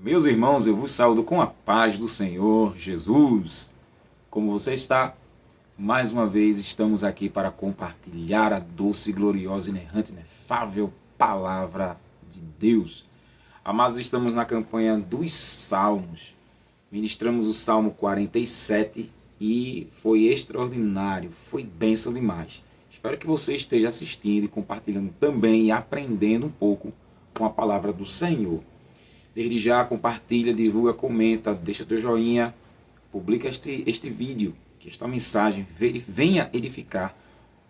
Meus irmãos, eu vos saúdo com a paz do Senhor Jesus. Como você está? Mais uma vez estamos aqui para compartilhar a doce, gloriosa, inerrante, inefável palavra de Deus. Amados, estamos na campanha dos Salmos. Ministramos o Salmo 47 e foi extraordinário, foi bênção demais. Espero que você esteja assistindo e compartilhando também e aprendendo um pouco com a palavra do Senhor. Desde já, compartilha, divulga, comenta, deixa teu joinha, publica este vídeo, que esta mensagem venha edificar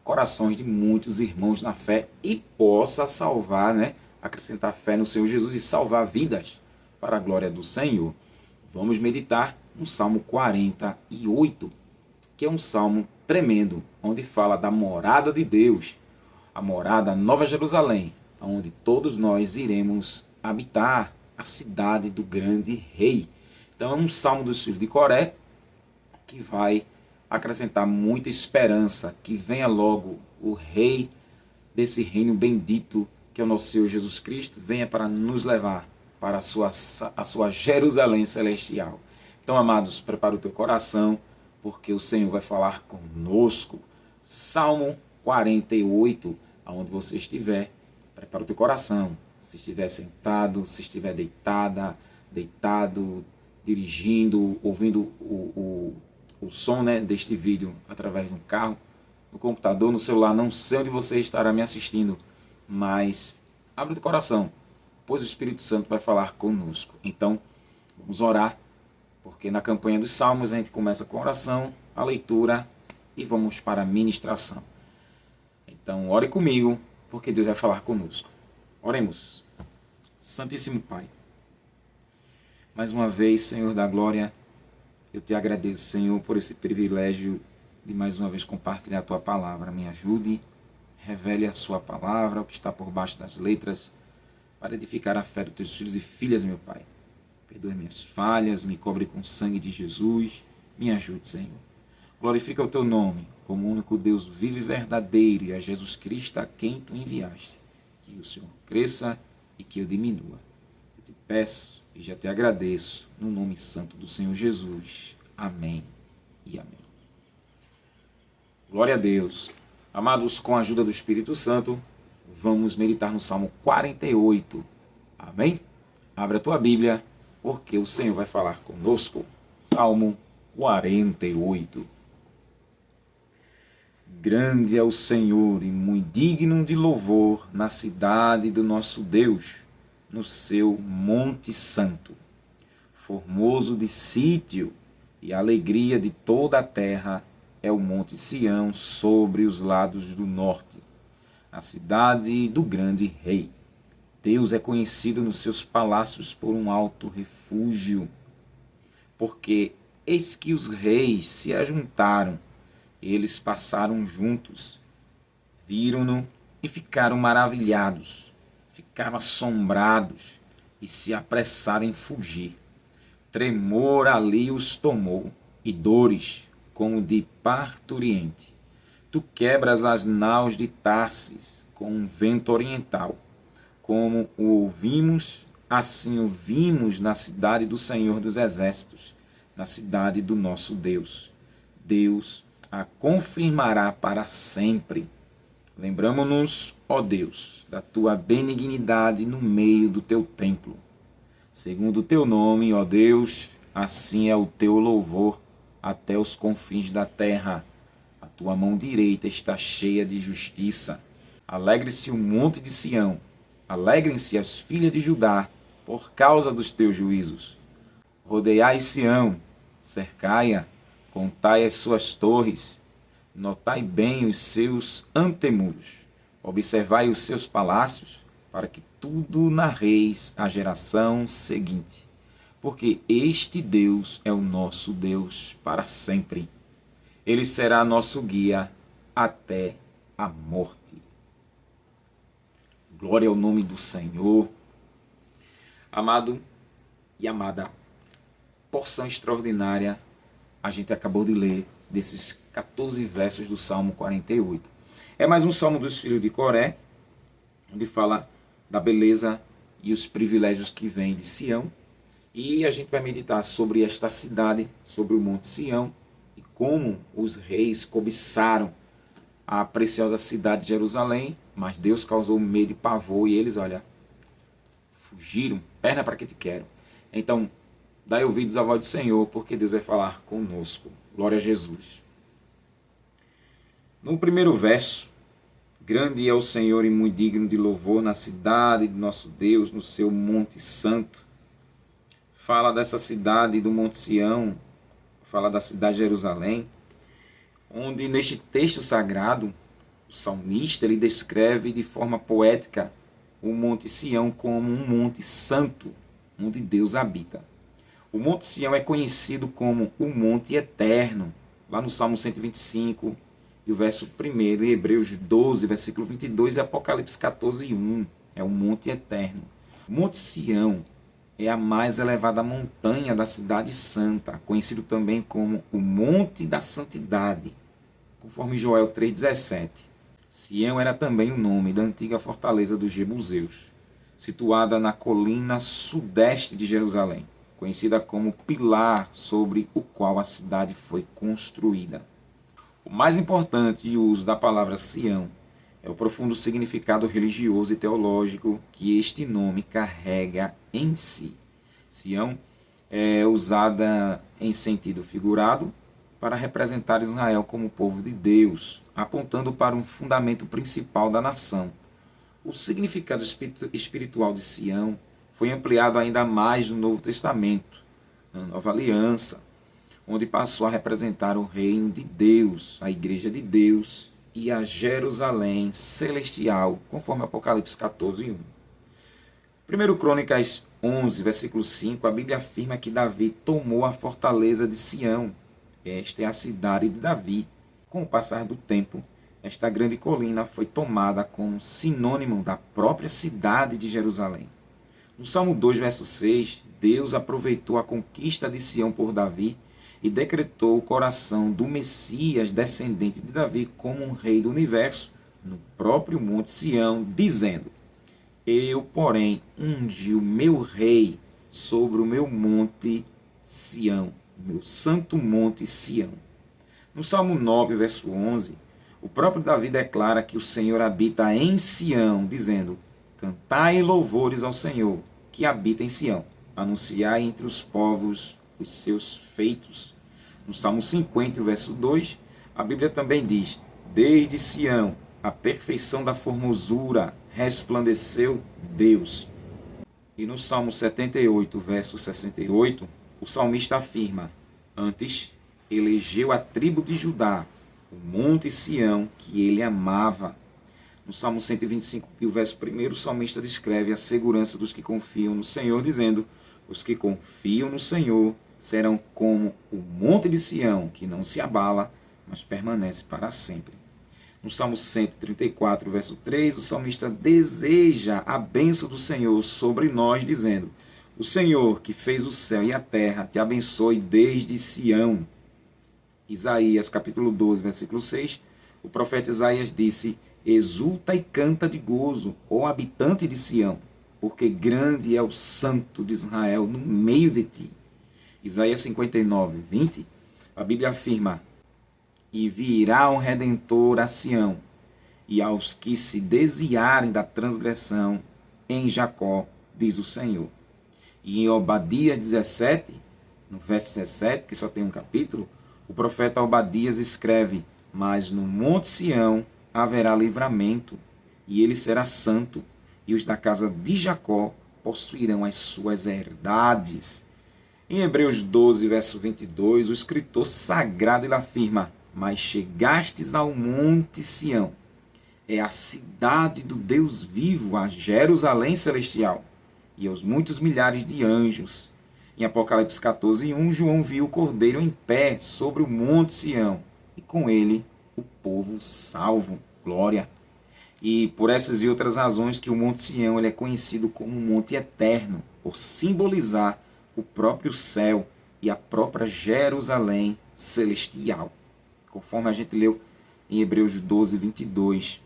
corações de muitos irmãos na fé e possa salvar, acrescentar fé no Senhor Jesus e salvar vidas para a glória do Senhor. Vamos meditar no Salmo 48, que é um salmo tremendo, onde fala da morada de Deus, a morada Nova Jerusalém, onde todos nós iremos habitar, a cidade do grande rei. Então é um salmo dos filhos de Coré que vai acrescentar muita esperança, que venha logo o rei desse reino bendito que é o nosso Senhor Jesus Cristo, venha para nos levar para a sua Jerusalém celestial. Então, amados, prepara o teu coração, porque o Senhor vai falar conosco. Salmo 48, aonde você estiver, prepara o teu coração. Se estiver sentado, se estiver deitado, dirigindo, ouvindo o som deste vídeo através de um carro, no computador, no celular, não sei onde você estará me assistindo, mas abre o coração, pois o Espírito Santo vai falar conosco. Então, vamos orar, porque na campanha dos Salmos a gente começa com a oração, a leitura e vamos para a ministração. Então, ore comigo, porque Deus vai falar conosco. Oremos. Santíssimo Pai, mais uma vez, Senhor da glória, eu te agradeço, Senhor, por esse privilégio de mais uma vez compartilhar a tua palavra. Me ajude, revele a sua palavra, o que está por baixo das letras, para edificar a fé dos teus filhos e filhas, meu Pai. Perdoe minhas falhas, me cobre com o sangue de Jesus, me ajude, Senhor. Glorifica o teu nome, como o único Deus vivo e verdadeiro, e a Jesus Cristo a quem tu enviaste. Que o Senhor cresça e que eu diminua. Eu te peço e já te agradeço, no nome santo do Senhor Jesus. Amém e amém. Glória a Deus. Amados, com a ajuda do Espírito Santo, vamos meditar no Salmo 48. Amém? Abre a tua Bíblia, porque o Senhor vai falar conosco. Salmo 48. Grande é o Senhor e muito digno de louvor na cidade do nosso Deus, no seu monte santo. Formoso de sítio e alegria de toda a terra é o monte Sião sobre os lados do norte, a cidade do grande rei. Deus é conhecido nos seus palácios por um alto refúgio, porque eis que os reis se ajuntaram. Eles passaram juntos, viram-no e ficaram maravilhados, ficaram assombrados e se apressaram em fugir. Tremor ali os tomou e dores como de parturiente. Tu quebras as naus de Tarsis com um vento oriental. Como o ouvimos, assim o vimos na cidade do Senhor dos Exércitos, na cidade do nosso Deus. Deus a confirmará para sempre. Lembramo-nos, ó Deus, da tua benignidade no meio do teu templo. Segundo o teu nome, ó Deus, assim é o teu louvor até os confins da terra. A tua mão direita está cheia de justiça. Alegre-se o monte de Sião, alegrem-se as filhas de Judá, por causa dos teus juízos. Rodeai Sião, cercai-a, contai as suas torres, notai bem os seus antemuros, observai os seus palácios, para que tudo narreis à geração seguinte. Porque este Deus é o nosso Deus para sempre. Ele será nosso guia até a morte. Glória ao nome do Senhor. Amado e amada, porção extraordinária a gente acabou de ler desses 14 versos do Salmo 48. É mais um salmo dos filhos de Coré, onde fala da beleza e os privilégios que vêm de Sião, E a gente vai meditar sobre esta cidade, sobre o Monte Sião, e como os reis cobiçaram a preciosa cidade de Jerusalém, mas Deus causou medo e pavor, e eles, olha, fugiram, perna para que te quero. Então, dai ouvidos à voz do Senhor, porque Deus vai falar conosco. Glória a Jesus. No primeiro verso, grande é o Senhor e muito digno de louvor na cidade do nosso Deus, no seu Monte Santo. Fala dessa cidade do Monte Sião, fala da cidade de Jerusalém, onde neste texto sagrado, o salmista ele descreve de forma poética o Monte Sião como um monte santo, onde Deus habita. O Monte Sião é conhecido como o Monte Eterno, lá no Salmo 125, e o verso 1, em Hebreus 12, versículo 22, e Apocalipse 14, 1, é o Monte Eterno. O Monte Sião é a mais elevada montanha da cidade santa, conhecido também como o Monte da Santidade, conforme Joel 3,17. Sião era também o nome da antiga fortaleza dos Jebuseus, situada na colina sudeste de Jerusalém, conhecida como pilar sobre o qual a cidade foi construída. O mais importante uso da palavra Sião é o profundo significado religioso e teológico que este nome carrega em si. Sião é usada em sentido figurado para representar Israel como povo de Deus, apontando para um fundamento principal da nação. O significado espiritual de Sião foi ampliado ainda mais no Novo Testamento, na Nova Aliança, onde passou a representar o reino de Deus, a Igreja de Deus e a Jerusalém celestial, conforme Apocalipse 14, 1. 1 Crônicas 11, versículo 5, a Bíblia afirma que Davi tomou a fortaleza de Sião. Esta é a cidade de Davi. Com o passar do tempo, esta grande colina foi tomada como sinônimo da própria cidade de Jerusalém. No Salmo 2, verso 6, Deus aproveitou a conquista de Sião por Davi e decretou o coração do Messias, descendente de Davi, como um rei do universo, no próprio Monte Sião, dizendo: Eu, porém, ungi o meu rei sobre o meu monte Sião, meu santo monte Sião. No Salmo 9, verso 11, o próprio Davi declara que o Senhor habita em Sião, dizendo: Cantai louvores ao Senhor, que habita em Sião. Anunciai entre os povos os seus feitos. No Salmo 50, verso 2, a Bíblia também diz: Desde Sião, a perfeição da formosura, resplandeceu Deus. E no Salmo 78, verso 68, o salmista afirma: Antes elegeu a tribo de Judá, o monte Sião, que ele amava. No Salmo 125, o verso 1, o salmista descreve a segurança dos que confiam no Senhor, dizendo: Os que confiam no Senhor serão como o monte de Sião, que não se abala, mas permanece para sempre. No Salmo 134, verso 3, o salmista deseja a bênção do Senhor sobre nós, dizendo: O Senhor, que fez o céu e a terra, te abençoe desde Sião. Isaías, capítulo 12, versículo 6, o profeta Isaías disse: Exulta e canta de gozo, ó habitante de Sião, porque grande é o santo de Israel no meio de ti. Isaías 59, 20, a Bíblia afirma: E virá um Redentor a Sião, e aos que se desviarem da transgressão em Jacó, diz o Senhor. E em Obadias 17, no verso 17, que só tem um capítulo, o profeta Obadias escreve: Mas no monte Sião haverá livramento, e ele será santo, e os da casa de Jacó possuirão as suas herdades. Em Hebreus 12, verso 22, o escritor sagrado ele afirma: Mas chegastes ao monte Sião, é a cidade do Deus vivo, a Jerusalém celestial, e aos muitos milhares de anjos. Em Apocalipse 14, 1, João viu o Cordeiro em pé sobre o monte Sião, e com ele o povo salvo. Glória! E por essas e outras razões que o Monte Sião ele é conhecido como um Monte Eterno, por simbolizar o próprio céu e a própria Jerusalém celestial, conforme a gente leu em Hebreus 12, 22.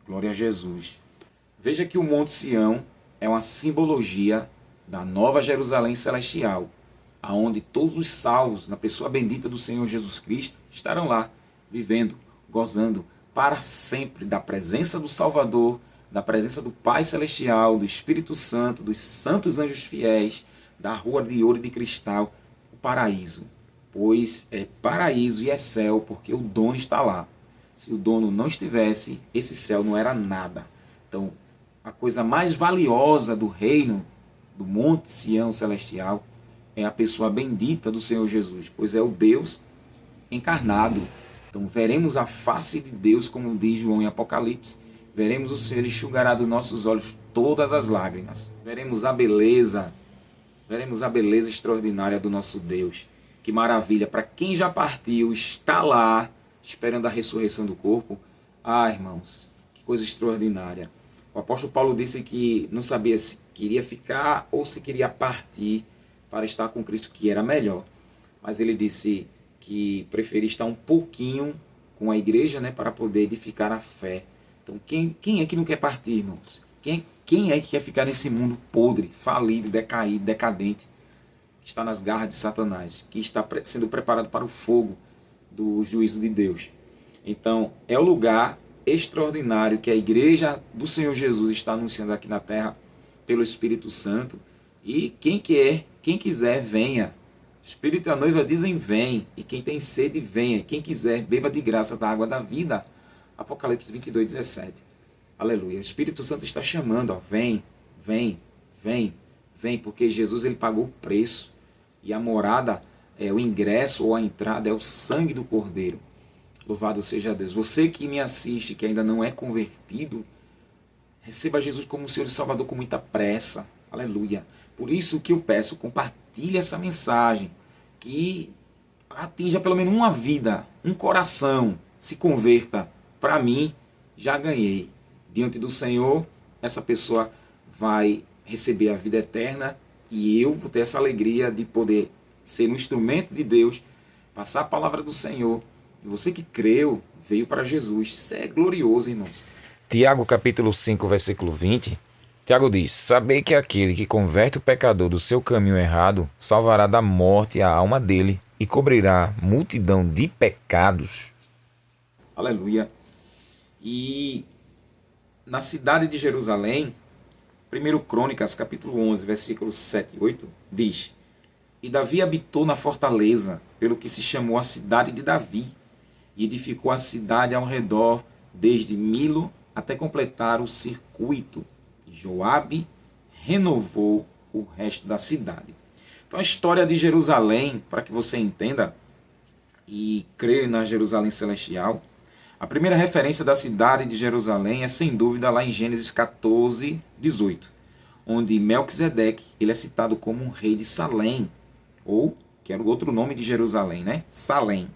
Glória a Jesus. Veja que o Monte Sião é uma simbologia da Nova Jerusalém Celestial, aonde todos os salvos, na pessoa bendita do Senhor Jesus Cristo, estarão lá, vivendo, gozando para sempre da presença do Salvador, da presença do Pai Celestial, do Espírito Santo, dos santos anjos fiéis, da rua de ouro e de cristal, o paraíso. Pois é paraíso e é céu, porque o dono está lá. Se o dono não estivesse, esse céu não era nada. Então, a coisa mais valiosa do reino, do Monte Sião Celestial, é a pessoa bendita do Senhor Jesus, pois é o Deus encarnado. Então veremos a face de Deus, como diz João em Apocalipse. Veremos o Senhor enxugará dos nossos olhos todas as lágrimas. Veremos a beleza extraordinária do nosso Deus. Que maravilha, para quem já partiu, está lá, esperando a ressurreição do corpo. Ah, irmãos, que coisa extraordinária. O apóstolo Paulo disse que não sabia se queria ficar ou se queria partir para estar com Cristo, que era melhor. Mas ele disse que preferia estar um pouquinho com a igreja, né, para poder edificar a fé. Então, quem é que não quer partir, irmãos? Quem é que quer ficar nesse mundo podre, falido, decaído, decadente, que está nas garras de Satanás, que está sendo preparado para o fogo do juízo de Deus? Então, é o lugar extraordinário que a igreja do Senhor Jesus está anunciando aqui na terra pelo Espírito Santo. E quem quiser, venha. O Espírito e a noiva dizem vem, e quem tem sede, venha. Quem quiser, beba de graça da água da vida. Apocalipse 22:17. Aleluia. O Espírito Santo está chamando, ó, vem, vem, vem, vem, porque Jesus ele pagou o preço. E a morada, o ingresso ou a entrada é o sangue do Cordeiro. Louvado seja Deus. Você que me assiste, que ainda não é convertido, receba Jesus como Senhor e Salvador com muita pressa. Aleluia. Por isso que eu peço, compartilhe essa mensagem, que atinja pelo menos uma vida, um coração, se converta. Para mim, já ganhei. Diante do Senhor, essa pessoa vai receber a vida eterna e eu vou ter essa alegria de poder ser um instrumento de Deus, passar a palavra do Senhor. E você que creu, veio para Jesus. Isso é glorioso, irmãos. Tiago capítulo 5, versículo 20. Tiago diz: sabei que aquele que converte o pecador do seu caminho errado salvará da morte a alma dele e cobrirá multidão de pecados. Aleluia. E na cidade de Jerusalém, 1 Crônicas capítulo 11, versículos 7 e 8, diz: e Davi habitou na fortaleza, pelo que se chamou a cidade de Davi, e edificou a cidade ao redor, desde Milo até completar o circuito. Joabe renovou o resto da cidade. Então a história de Jerusalém, para que você entenda e creia na Jerusalém Celestial, a primeira referência da cidade de Jerusalém é sem dúvida lá em Gênesis 14, 18, onde Melquisedeque ele é citado como um rei de Salém, ou que era o outro nome de Jerusalém, né? Salém.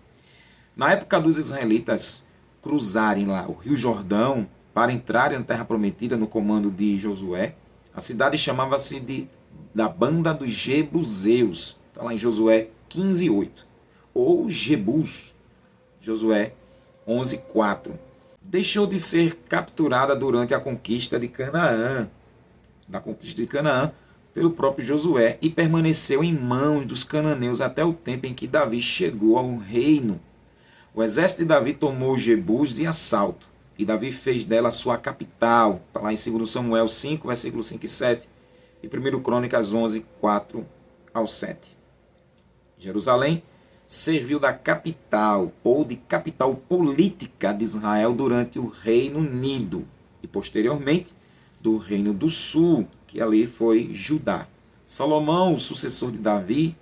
Na época dos israelitas cruzarem lá o Rio Jordão para entrarem na Terra Prometida no comando de Josué, a cidade chamava-se da Banda dos Jebuseus. Está lá em Josué 15:8. Ou Jebus, Josué 11:4. Deixou de ser capturada durante a conquista de Canaã, pelo próprio Josué, e permaneceu em mãos dos cananeus até o tempo em que Davi chegou ao reino. O exército de Davi tomou Jebus de assalto, e Davi fez dela sua capital. Está lá em 2 Samuel 5, versículos 5 e 7, e 1 Crônicas 11, 4 ao 7. Jerusalém serviu da capital, ou de capital política de Israel durante o Reino Unido, e posteriormente do Reino do Sul, que ali foi Judá. Salomão, o sucessor de Davi,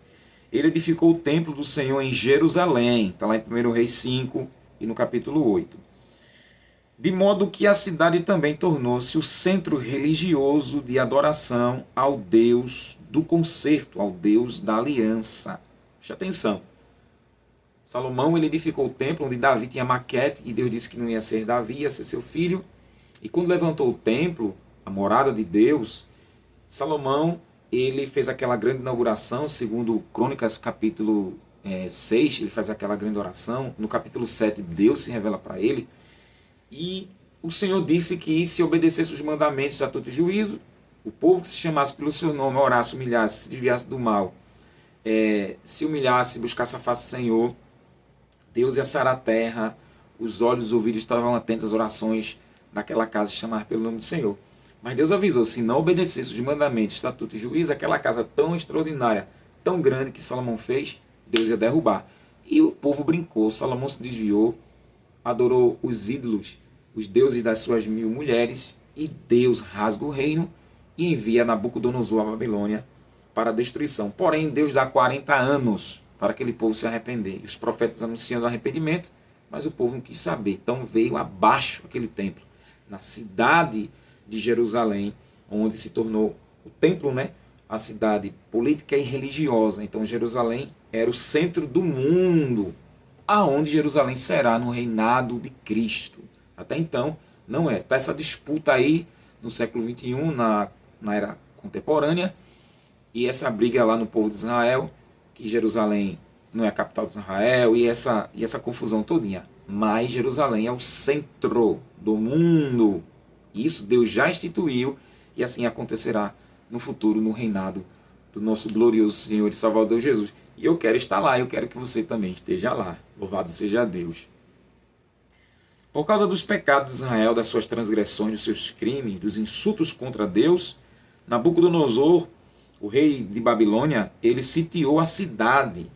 ele edificou o templo do Senhor em Jerusalém. Está lá em 1 Reis 5 e no capítulo 8. De modo que a cidade também tornou-se o centro religioso de adoração ao Deus do concerto, ao Deus da aliança. Preste atenção. Salomão ele edificou o templo onde Davi tinha maquete, e Deus disse que não ia ser Davi, ia ser seu filho. E quando levantou o templo, a morada de Deus, Salomão ele fez aquela grande inauguração, segundo Crônicas capítulo 6, ele faz aquela grande oração. No capítulo 7, Deus se revela para ele. E o Senhor disse que se obedecesse os mandamentos, estatutos e juízo, o povo que se chamasse pelo seu nome, orasse, humilhasse, se desviasse do mal, se humilhasse, buscasse a face do Senhor, Deus ia sarar a terra, os olhos e os ouvidos estavam atentos às orações daquela casa chamar pelo nome do Senhor. Mas Deus avisou, se não obedecesse os mandamentos, estatutos e juízos, aquela casa tão extraordinária, tão grande que Salomão fez, Deus ia derrubar. E o povo brincou, Salomão se desviou, adorou os ídolos, os deuses das suas 1000 mulheres, e Deus rasga o reino e envia Nabucodonosor à Babilônia para a destruição. Porém, Deus dá 40 anos para aquele povo se arrepender. E os profetas anunciando arrependimento, mas o povo não quis saber. Então veio abaixo aquele templo, na cidade de Jerusalém, onde se tornou o templo, né? A cidade política e religiosa. Então Jerusalém era o centro do mundo, aonde Jerusalém será no reinado de Cristo. Até então, não é. Está essa disputa aí no século XXI, na era contemporânea, e essa briga lá no povo de Israel, que Jerusalém não é a capital de Israel, e essa confusão todinha. Mas Jerusalém é o centro do mundo. Isso Deus já instituiu, e assim acontecerá no futuro, no reinado do nosso glorioso Senhor e Salvador Jesus. E eu quero estar lá, eu quero que você também esteja lá. Louvado seja Deus. Por causa dos pecados de Israel, das suas transgressões, dos seus crimes, dos insultos contra Deus, Nabucodonosor, o rei de Babilônia, ele sitiou a cidade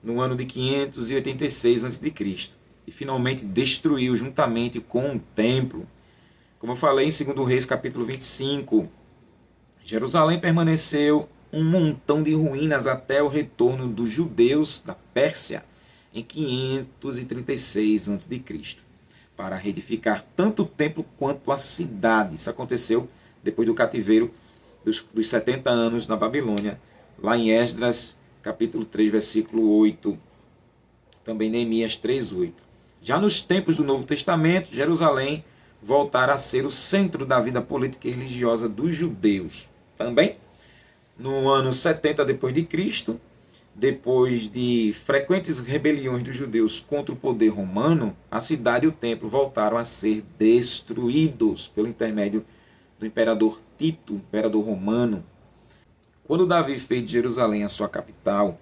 no ano de 586 a.C. e finalmente destruiu juntamente com o templo. Como eu falei em 2 Reis capítulo 25, Jerusalém permaneceu um montão de ruínas até o retorno dos judeus da Pérsia em 536 a.C., para reedificar tanto o templo quanto a cidade. Isso aconteceu depois do cativeiro dos 70 anos na Babilônia, lá em Esdras, capítulo 3, versículo 8, também Neemias 3, 8. Já nos tempos do Novo Testamento, Jerusalém voltara a ser o centro da vida política e religiosa dos judeus. Também, no ano 70 depois de Cristo, depois de frequentes rebeliões dos judeus contra o poder romano, a cidade e o templo voltaram a ser destruídos pelo intermédio do imperador Tito, imperador romano. Quando Davi fez de Jerusalém a sua capital,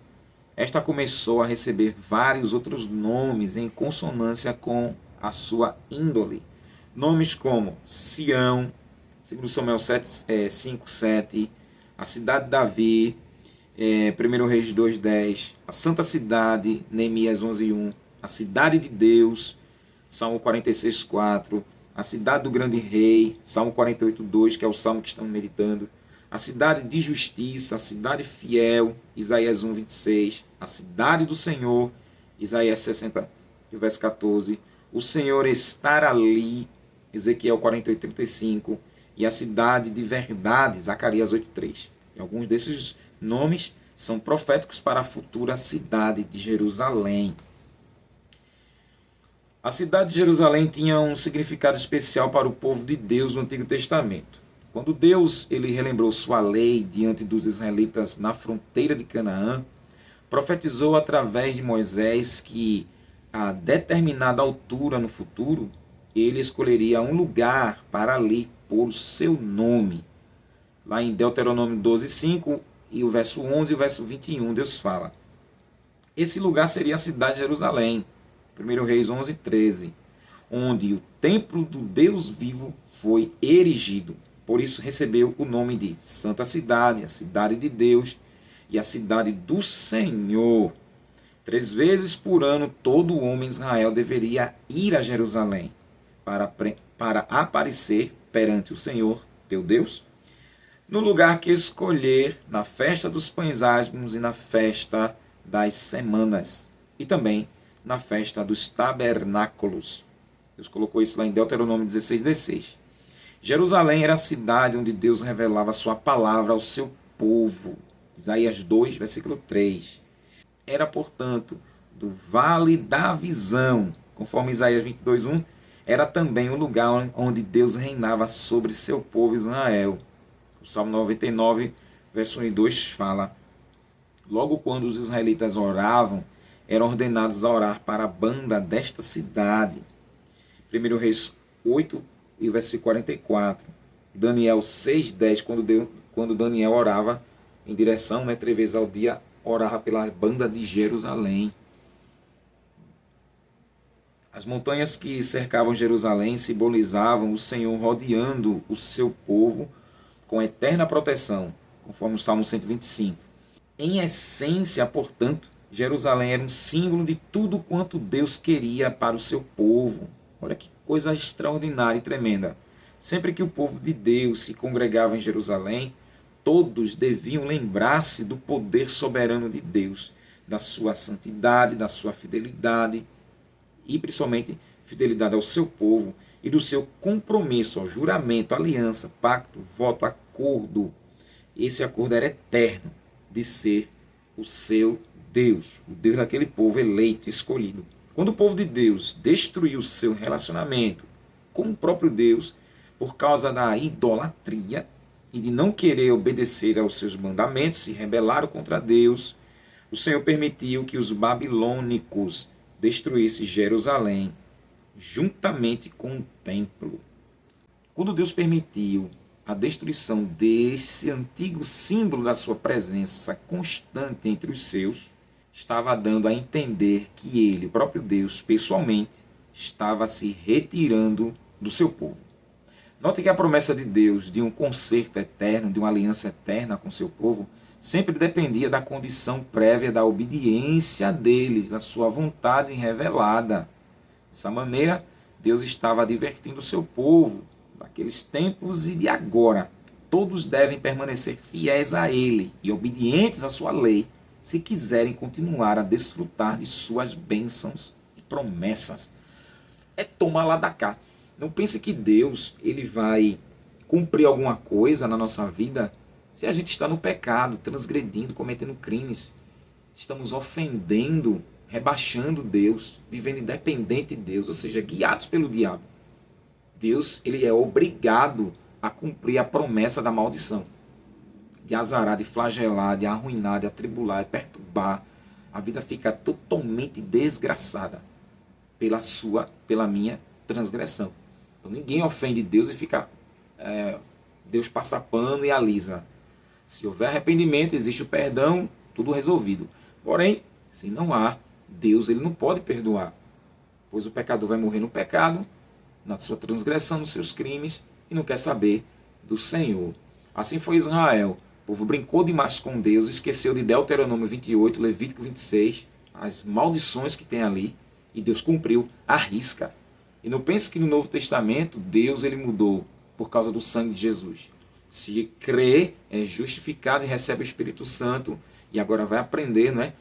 esta começou a receber vários outros nomes em consonância com a sua índole. Nomes como Sião, 2 Samuel 5, 7, a cidade de Davi, 1 Reis 2:10, a Santa Cidade, Neemias 11:1, a Cidade de Deus, Salmo 46:4, a Cidade do Grande Rei, Salmo 48:2, que é o salmo que estamos meditando, a Cidade de Justiça, a Cidade Fiel, Isaías 1:26, a Cidade do Senhor, Isaías 60, verso 14, o Senhor estar ali, Ezequiel 48:35, e a Cidade de Verdade, Zacarias 8:3. E alguns desses nomes são proféticos para a futura cidade de Jerusalém. A cidade de Jerusalém tinha um significado especial para o povo de Deus no Antigo Testamento. Quando Deus ele relembrou sua lei diante dos israelitas na fronteira de Canaã, profetizou através de Moisés que a determinada altura no futuro, ele escolheria um lugar para ali pôr o seu nome. Lá em Deuteronômio 12:5, e o verso 11 e o verso 21, Deus fala: esse lugar seria a cidade de Jerusalém, 1 Reis 11:13, onde o templo do Deus vivo foi erigido. Por isso recebeu o nome de Santa Cidade, a cidade de Deus e a cidade do Senhor. 3 vezes por ano todo homem de Israel deveria ir a Jerusalém para aparecer perante o Senhor, teu Deus, no lugar que escolher, na festa dos pães asmos e na festa das semanas, e também na festa dos tabernáculos. Deus colocou isso lá em Deuteronômio 16:16. Jerusalém era a cidade onde Deus revelava a sua palavra ao seu povo. Isaías 2, versículo 3. Era, portanto, do vale da visão, conforme Isaías 22:1, era também o lugar onde Deus reinava sobre seu povo Israel. O Salmo 99, verso 1 e 2 fala: logo quando os israelitas oravam, eram ordenados a orar para a banda desta cidade. 1 Reis 8, e versículo 44. Daniel 6,10, quando Daniel orava em direção, 3 vezes ao dia, orava pela banda de Jerusalém. As montanhas que cercavam Jerusalém simbolizavam o Senhor rodeando o seu povo com eterna proteção, conforme o Salmo 125. Em essência, portanto, Jerusalém era um símbolo de tudo quanto Deus queria para o seu povo. Olha que coisa extraordinária e tremenda. Sempre que o povo de Deus se congregava em Jerusalém, todos deviam lembrar-se do poder soberano de Deus, da sua santidade, da sua fidelidade e principalmente fidelidade ao seu povo e do seu compromisso ao juramento, aliança, pacto, voto, acordo. Esse acordo era eterno de ser o seu Deus, o Deus daquele povo eleito, escolhido. Quando o povo de Deus destruiu o seu relacionamento com o próprio Deus por causa da idolatria e de não querer obedecer aos seus mandamentos, se rebelaram contra Deus, o Senhor permitiu que os babilônicos destruíssem Jerusalém juntamente com o templo. Quando Deus permitiu a destruição desse antigo símbolo da sua presença constante entre os seus, estava dando a entender que ele, o próprio Deus, pessoalmente, estava se retirando do seu povo. Note que a promessa de Deus de um concerto eterno, de uma aliança eterna com seu povo, sempre dependia da condição prévia da obediência deles, da sua vontade revelada. Dessa maneira, Deus estava advertindo o seu povo daqueles tempos e de agora. Todos devem permanecer fiéis a Ele e obedientes à sua lei, se quiserem continuar a desfrutar de suas bênçãos e promessas. É tomar lá da cá. Não pense que Deus ele vai cumprir alguma coisa na nossa vida se a gente está no pecado, transgredindo, cometendo crimes. Estamos ofendendo, rebaixando Deus, vivendo independente de Deus, ou seja, guiados pelo diabo. Deus ele é obrigado a cumprir a promessa da maldição, de azarar, de flagelar, de arruinar, de atribular, de perturbar. A vida fica totalmente desgraçada pela minha transgressão. Então ninguém ofende Deus e fica Deus passa pano e alisa. Se houver arrependimento, existe o perdão, tudo resolvido. Porém, se não há, Deus ele não pode perdoar, pois o pecador vai morrer no pecado, na sua transgressão, nos seus crimes, e não quer saber do Senhor. Assim foi Israel. O povo brincou demais com Deus, esqueceu de Deuteronômio 28, Levítico 26, as maldições que tem ali, e Deus cumpriu à risca. E não pense que no Novo Testamento Deus ele mudou por causa do sangue de Jesus. Se crê, é justificado e recebe o Espírito Santo, e agora vai aprender,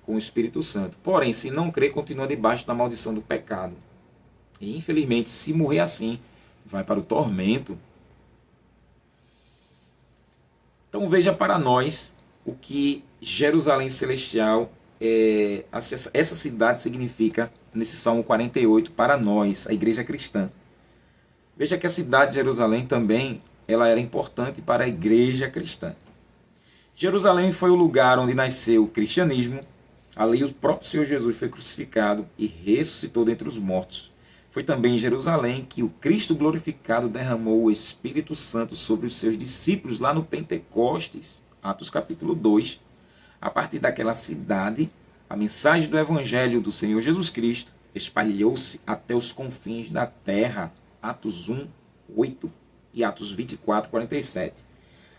com o Espírito Santo. Porém, se não crê, continua debaixo da maldição do pecado. E infelizmente, se morrer assim, vai para o tormento. Então veja para nós o que Jerusalém Celestial, essa cidade significa nesse Salmo 48 para nós, a igreja cristã. Veja que a cidade de Jerusalém também ela era importante para a igreja cristã. Jerusalém foi o lugar onde nasceu o cristianismo. Ali o próprio Senhor Jesus foi crucificado e ressuscitou dentre os mortos. Foi também em Jerusalém que o Cristo glorificado derramou o Espírito Santo sobre os seus discípulos lá no Pentecostes, Atos capítulo 2. A partir daquela cidade, a mensagem do Evangelho do Senhor Jesus Cristo espalhou-se até os confins da terra, Atos 1, 8 e Atos 24, 47.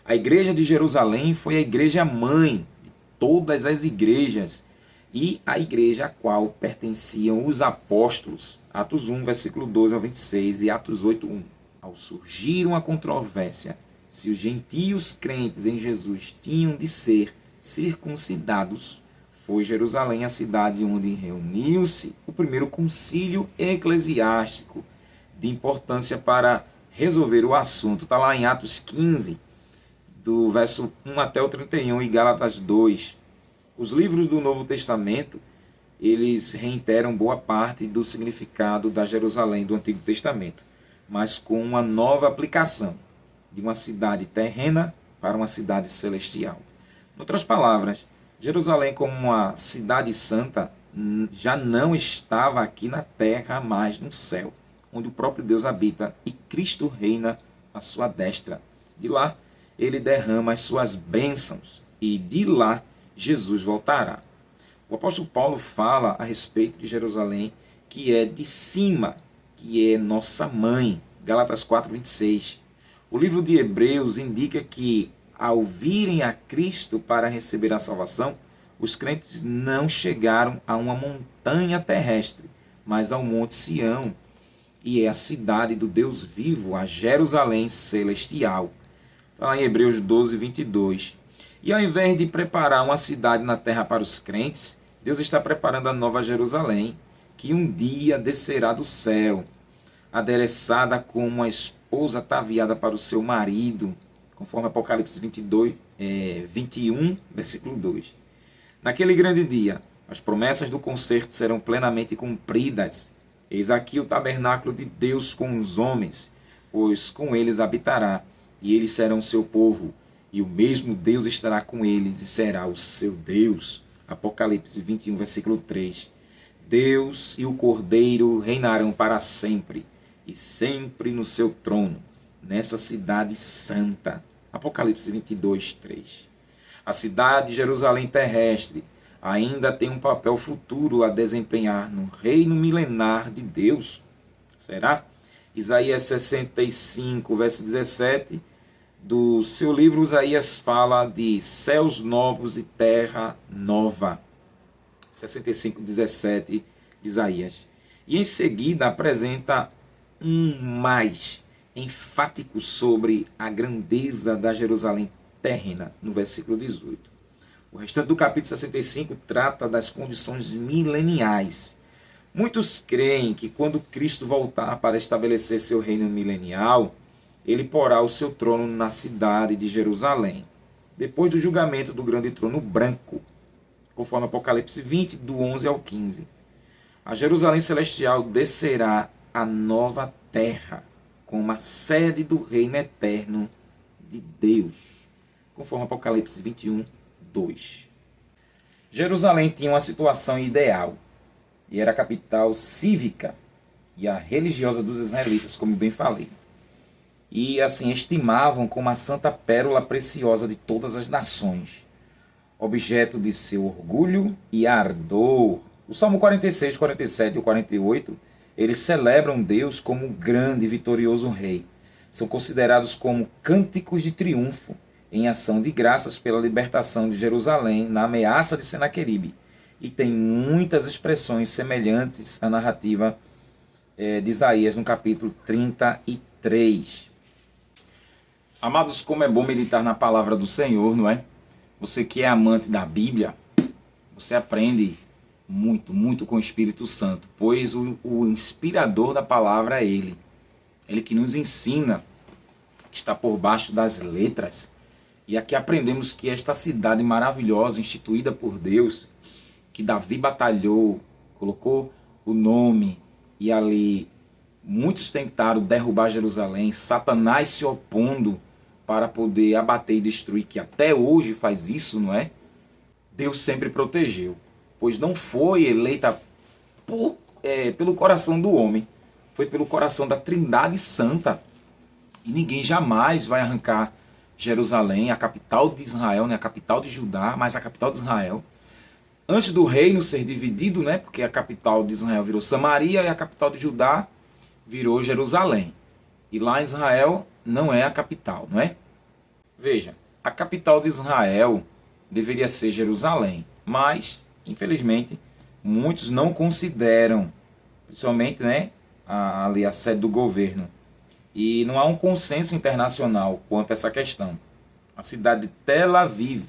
A igreja de Jerusalém foi a igreja mãe de todas as igrejas e a igreja a qual pertenciam os apóstolos, Atos 1, versículo 12 ao 26 e Atos 8, 1. Ao surgir uma controvérsia se os gentios crentes em Jesus tinham de ser circuncidados, foi Jerusalém a cidade onde reuniu-se o primeiro concílio eclesiástico de importância para resolver o assunto. Está lá em Atos 15, do verso 1 até o 31 e Gálatas 2. Os livros do Novo Testamento, eles reiteram boa parte do significado da Jerusalém do Antigo Testamento, mas com uma nova aplicação, de uma cidade terrena para uma cidade celestial. Em outras palavras, Jerusalém como uma cidade santa já não estava aqui na terra, mas no céu, onde o próprio Deus habita e Cristo reina à sua destra. De lá, ele derrama as suas bênçãos e de lá Jesus voltará. O apóstolo Paulo fala a respeito de Jerusalém, que é de cima, que é nossa mãe. Gálatas 4:26. O livro de Hebreus indica que, ao virem a Cristo para receber a salvação, os crentes não chegaram a uma montanha terrestre, mas ao Monte Sião, e é a cidade do Deus vivo, a Jerusalém celestial. Está em Hebreus 12:22. E ao invés de preparar uma cidade na terra para os crentes, Deus está preparando a nova Jerusalém, que um dia descerá do céu, adereçada como uma esposa ataviada para o seu marido, conforme Apocalipse 21, versículo 2. Naquele grande dia, as promessas do concerto serão plenamente cumpridas. Eis aqui o tabernáculo de Deus com os homens, pois com eles habitará, e eles serão seu povo, e o mesmo Deus estará com eles e será o seu Deus. Apocalipse 21, versículo 3. Deus e o Cordeiro reinarão para sempre, e sempre no seu trono, nessa cidade santa. Apocalipse 22, 3. A cidade de Jerusalém terrestre ainda tem um papel futuro a desempenhar no reino milenar de Deus. Será? Isaías 65, verso 17, do seu livro, Isaías fala de céus novos e terra nova. 65, 17 de Isaías. E em seguida apresenta um mais enfático sobre a grandeza da Jerusalém terrena, no versículo 18. O restante do capítulo 65 trata das condições mileniais. Muitos creem que quando Cristo voltar para estabelecer seu reino milenial, ele porá o seu trono na cidade de Jerusalém, depois do julgamento do grande trono branco, conforme Apocalipse 20, do 11 ao 15. A Jerusalém celestial descerá à nova terra, como a sede do reino eterno de Deus, conforme Apocalipse 21, 2. Jerusalém tinha uma situação ideal, e era a capital cívica e a religiosa dos israelitas, como bem falei. E assim estimavam como a santa pérola preciosa de todas as nações, objeto de seu orgulho e ardor. O Salmo 46, 47 e 48, eles celebram Deus como um grande e vitorioso rei. São considerados como cânticos de triunfo, em ação de graças pela libertação de Jerusalém na ameaça de Senaqueribe. E tem muitas expressões semelhantes à narrativa de Isaías no capítulo 33. Amados, como é bom meditar na palavra do Senhor, não é? Você que é amante da Bíblia, você aprende muito, muito com o Espírito Santo, pois o inspirador da palavra é Ele. Ele que nos ensina, que está por baixo das letras. E aqui aprendemos que esta cidade maravilhosa, instituída por Deus, que Davi batalhou, colocou o nome, e ali muitos tentaram derrubar Jerusalém, Satanás se opondo para poder abater e destruir, que até hoje faz isso, não é? Deus sempre protegeu, pois não foi eleita pelo coração do homem, foi pelo coração da Trindade Santa. E ninguém jamais vai arrancar Jerusalém, a capital de Israel, né? A capital de Judá, mas a capital de Israel. Antes do reino ser dividido, né? Porque a capital de Israel virou Samaria e a capital de Judá virou Jerusalém. E lá em Israel não é a capital, não é? Veja, a capital de Israel deveria ser Jerusalém, mas, infelizmente, muitos não consideram, principalmente, né, ali a sede do governo. E não há um consenso internacional quanto a essa questão. A cidade de Tel Aviv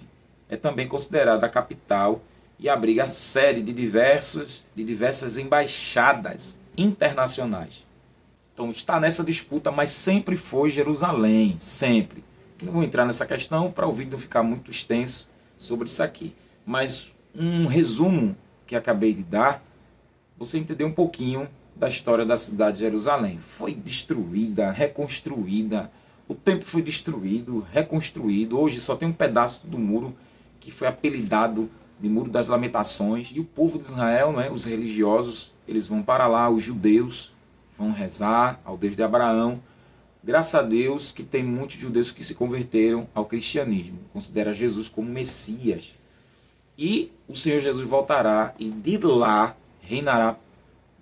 é também considerada a capital e abriga a sede de diversas embaixadas internacionais. Então está nessa disputa, mas sempre foi Jerusalém, sempre. Não vou entrar nessa questão para o vídeo não ficar muito extenso sobre isso aqui. Mas um resumo que acabei de dar, você entender um pouquinho da história da cidade de Jerusalém. Foi destruída, reconstruída, o templo foi destruído, reconstruído. Hoje só tem um pedaço do muro que foi apelidado de Muro das Lamentações. E o povo de Israel, né, os religiosos, eles vão para lá, os judeus vão rezar ao Deus de Abraão, Graças a Deus que tem muitos judeus que se converteram ao cristianismo, considera Jesus como Messias. E o Senhor Jesus voltará e de lá reinará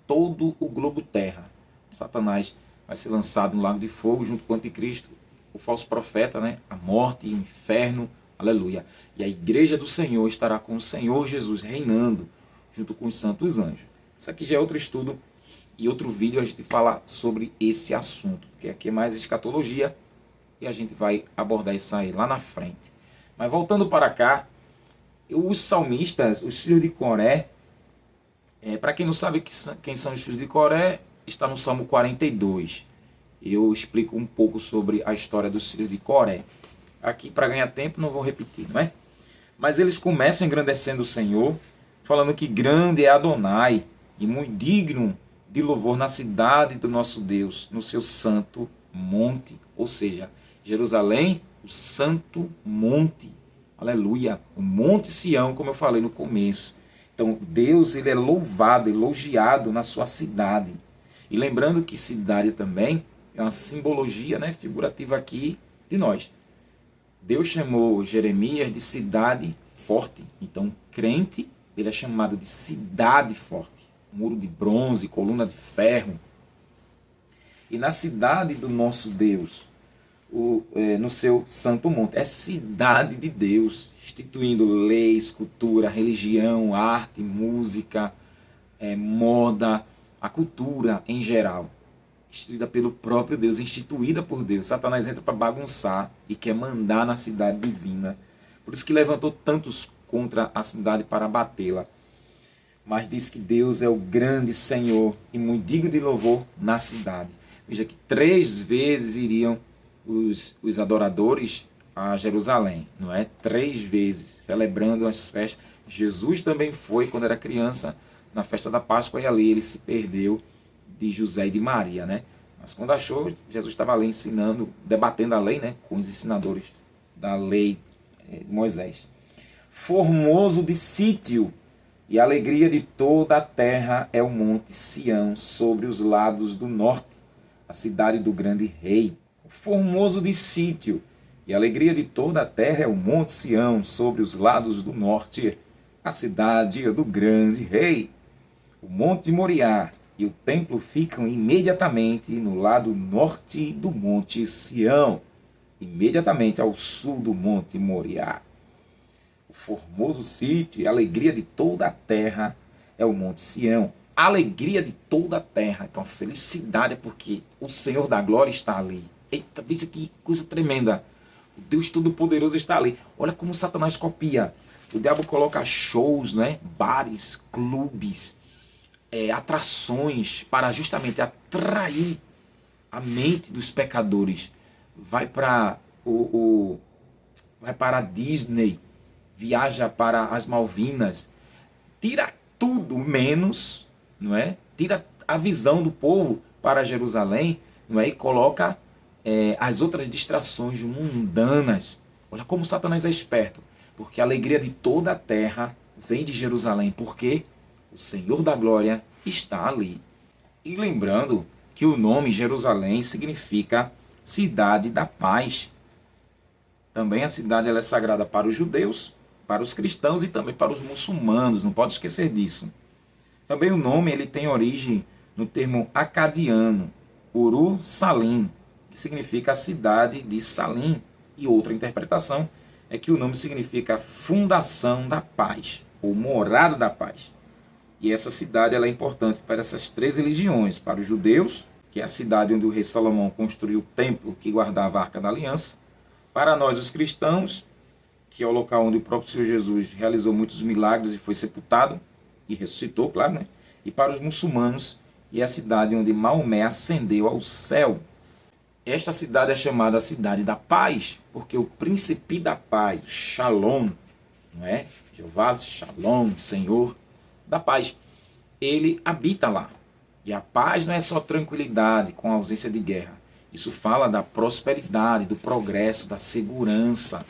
todo o globo terra. Satanás vai ser lançado no lago de fogo junto com o anticristo, o falso profeta, né? A morte e o inferno, aleluia. E a igreja do Senhor estará com o Senhor Jesus reinando junto com os santos anjos. Isso aqui já é outro estudo e outro vídeo a gente fala sobre esse assunto, porque aqui é mais escatologia e a gente vai abordar isso aí lá na frente. Mas voltando para cá, os salmistas, os filhos de Coré, para quem não sabe quem são os filhos de Coré, está no Salmo 42. Eu explico um pouco sobre a história dos filhos de Coré. Aqui, para ganhar tempo, não vou repetir, não é? Mas eles começam engrandecendo o Senhor, falando que grande é Adonai e muito digno de louvor na cidade do nosso Deus, no seu santo monte. Ou seja, Jerusalém, o santo monte. Aleluia. O Monte Sião, como eu falei no começo. Então, Deus ele é louvado, elogiado na sua cidade. E lembrando que cidade também é uma simbologia, né, figurativa aqui de nós. Deus chamou Jeremias de cidade forte. Então, crente, ele é chamado de cidade forte. Muro de bronze, coluna de ferro. E na cidade do nosso Deus, no seu santo monte, é cidade de Deus, instituindo leis, cultura, religião, arte, música, moda, a cultura em geral. Instituída pelo próprio Deus, instituída por Deus. Satanás entra para bagunçar e quer mandar na cidade divina. Por isso que levantou tantos contra a cidade para abatê-la. Mas diz que Deus é o grande Senhor e muito digno de louvor na cidade. Veja que 3 vezes iriam os adoradores a Jerusalém, não é? 3 vezes, celebrando as festas. Jesus também foi, quando era criança, na festa da Páscoa, e ali ele se perdeu de José e de Maria, né? Mas quando achou, Jesus estava ali ensinando, debatendo a lei, né? Com os ensinadores da lei de Moisés. Formoso de sítio, e a alegria de toda a terra é o monte Sião, sobre os lados do norte, a cidade do grande rei. Formoso de sítio, e a alegria de toda a terra é o monte Sião, sobre os lados do norte, a cidade do grande rei. O monte de Moriá e o templo ficam imediatamente no lado norte do monte Sião, imediatamente ao sul do monte Moriá. O formoso sítio e a alegria de toda a terra é o monte Sião. A alegria de toda a terra. Então a felicidade é porque o Senhor da glória está ali. Eita, veja que coisa tremenda. O Deus Todo-Poderoso está ali. Olha como Satanás copia. O diabo coloca shows, né? Bares, clubes, atrações para justamente atrair a mente dos pecadores. Vai para a Disney, viaja para as Malvinas, tira tudo menos, não é? Tira a visão do povo para Jerusalém, não é? E coloca as outras distrações mundanas. Olha como Satanás é esperto, porque a alegria de toda a terra vem de Jerusalém, porque o Senhor da glória está ali. E lembrando que o nome Jerusalém significa cidade da paz. Também a cidade ela é sagrada para os judeus, para os cristãos e também para os muçulmanos, não pode esquecer disso. Também o nome ele tem origem no termo acadiano, Uru Salim, que significa a cidade de Salim. E outra interpretação é que o nome significa fundação da paz, ou morada da paz. E essa cidade ela é importante para essas 3 religiões, para os judeus, que é a cidade onde o rei Salomão construiu o templo que guardava a Arca da Aliança, para nós os cristãos, que é o local onde o próprio Senhor Jesus realizou muitos milagres e foi sepultado, e ressuscitou, claro, né? E para os muçulmanos, e é a cidade onde Maomé ascendeu ao céu. Esta cidade é chamada a cidade da paz, porque o príncipe da paz, Shalom, não é? Jeová, Shalom, Senhor da paz, ele habita lá. E a paz não é só tranquilidade com a ausência de guerra. Isso fala da prosperidade, do progresso, da segurança,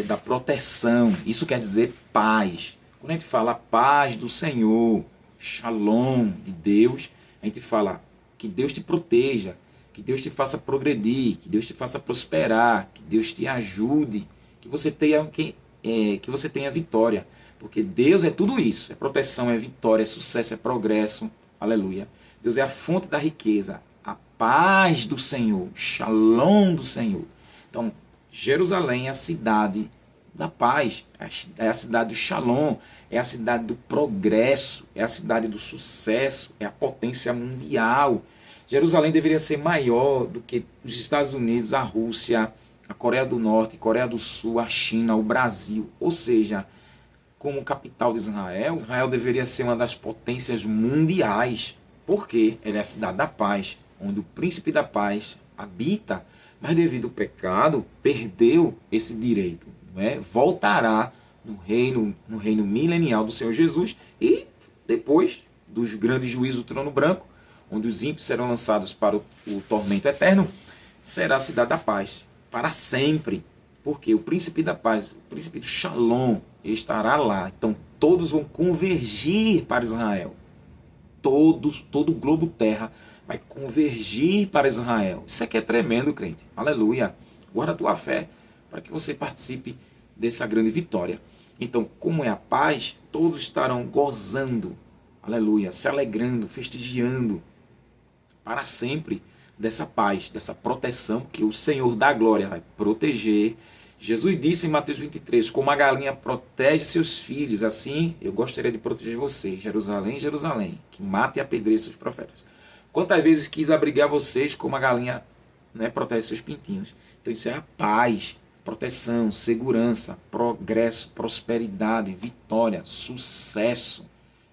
da proteção. Isso quer dizer paz. Quando a gente fala paz do Senhor, Shalom de Deus, a gente fala que Deus te proteja, que Deus te faça progredir, que Deus te faça prosperar, que Deus te ajude, que você tenha vitória. Porque Deus é tudo isso, é proteção, é vitória, é sucesso, é progresso. Aleluia. Deus é a fonte da riqueza, a paz do Senhor, o shalom do Senhor. Então, Jerusalém é a cidade da paz, é a cidade do shalom, é a cidade do progresso, é a cidade do sucesso, é a potência mundial. Jerusalém deveria ser maior do que os Estados Unidos, a Rússia, a Coreia do Norte, a Coreia do Sul, a China, o Brasil. Ou seja, como capital de Israel, Israel deveria ser uma das potências mundiais, porque ela é a cidade da paz, onde o príncipe da paz habita, mas devido ao pecado, perdeu esse direito. Não é? Voltará no reino milenial do Senhor Jesus e depois dos grandes juízos do trono branco, onde os ímpios serão lançados para o tormento eterno, será a cidade da paz, para sempre. Porque o príncipe da paz, o príncipe do Shalom, estará lá. Então todos vão convergir para Israel. Todo o globo terra vai convergir para Israel. Isso aqui é tremendo, crente. Aleluia. Guarda a tua fé para que você participe dessa grande vitória. Então, como é a paz, todos estarão gozando, aleluia, se alegrando, festejando para sempre dessa paz, dessa proteção que o Senhor da glória vai proteger. Jesus disse em Mateus 23, como a galinha protege seus filhos, assim eu gostaria de proteger vocês, Jerusalém, Jerusalém, que mata e apedreja seus profetas. Quantas vezes quis abrigar vocês como a galinha, né, protege seus pintinhos. Então isso é a paz, proteção, segurança, progresso, prosperidade, vitória, sucesso.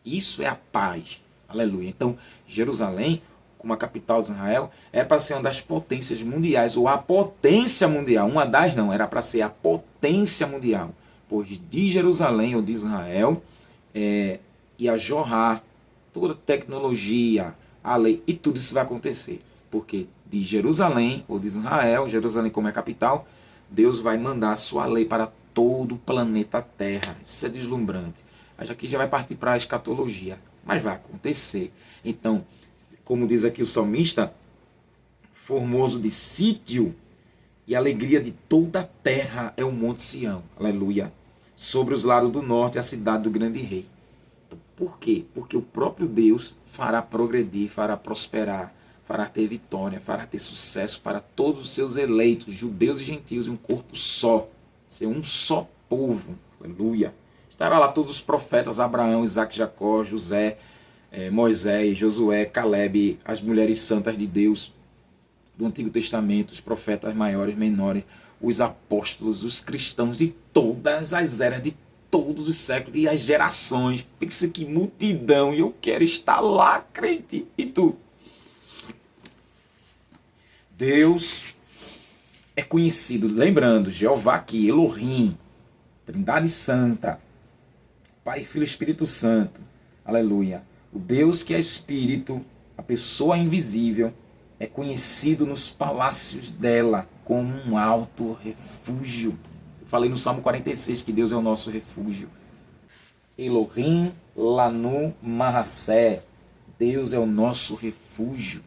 Isso é a paz. Aleluia. Então, Jerusalém, como a capital de Israel, era para ser uma das potências mundiais, ou a potência mundial. Uma das não, era para ser a potência mundial. Pois de Jerusalém ou de Israel ia jorrar toda a tecnologia, a lei, e tudo isso vai acontecer. Porque de Jerusalém ou de Israel, Jerusalém como é a capital, Deus vai mandar a sua lei para todo o planeta Terra. Isso é deslumbrante. Aqui já vai partir para a escatologia. Mas vai acontecer. Então, como diz aqui o salmista, formoso de sítio e alegria de toda a terra é o Monte Sião. Aleluia. Sobre os lados do norte é a cidade do grande rei. Então, por quê? Porque o próprio Deus fará progredir, fará prosperar, fará ter vitória, fará ter sucesso para todos os seus eleitos, judeus e gentios, em um corpo só. Ser um só povo. Aleluia. Estará lá todos os profetas, Abraão, Isaac, Jacó, José, Moisés, Josué, Caleb, as mulheres santas de Deus do Antigo Testamento, os profetas maiores, menores, os apóstolos, os cristãos de todas as eras, de todos os séculos e as gerações. Pensa que multidão, e eu quero estar lá, crente. E tu? Deus é conhecido, lembrando, Jeová aqui, Elohim, Trindade Santa, Pai, Filho e Espírito Santo, aleluia. O Deus que é Espírito, a pessoa invisível, é conhecido nos palácios dela como um alto refúgio. Eu falei no Salmo 46 que Deus é o nosso refúgio. Elohim Lanu Mahassé, Deus é o nosso refúgio.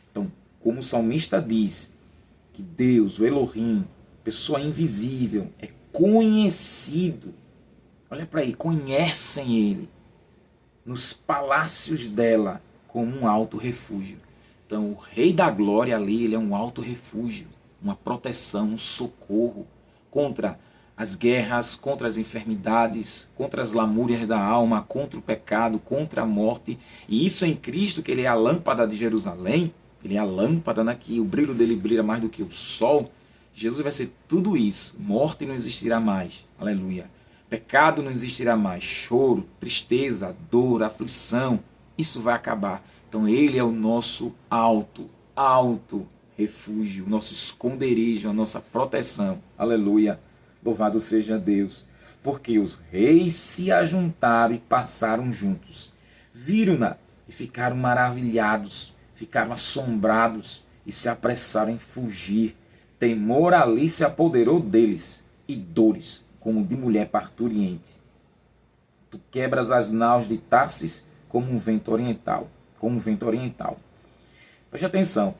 Então, como o salmista diz, que Deus, o Elohim, pessoa invisível, é conhecido. Olha para aí, conhecem Ele nos palácios dela como um alto refúgio. Então, o Rei da Glória ali, ele é um alto refúgio, uma proteção, um socorro contra as guerras, contra as enfermidades, contra as lamúrias da alma, contra o pecado, contra a morte. E isso em Cristo, que ele é a lâmpada de Jerusalém, ele é a lâmpada, né, que o brilho dele brilha mais do que o sol. Jesus vai ser tudo isso. Morte não existirá mais. Aleluia. Pecado não existirá mais. Choro, tristeza, dor, aflição. Isso vai acabar. Então ele é o nosso alto refúgio, o nosso esconderijo, a nossa proteção. Aleluia. Louvado seja Deus. Porque os reis se ajuntaram e passaram juntos. Viram-na e ficaram maravilhados. Ficaram assombrados e se apressaram em fugir. Temor ali se apoderou deles e dores, como de mulher parturiente. Tu quebras as naus de Tarsis como um vento oriental. Preste atenção.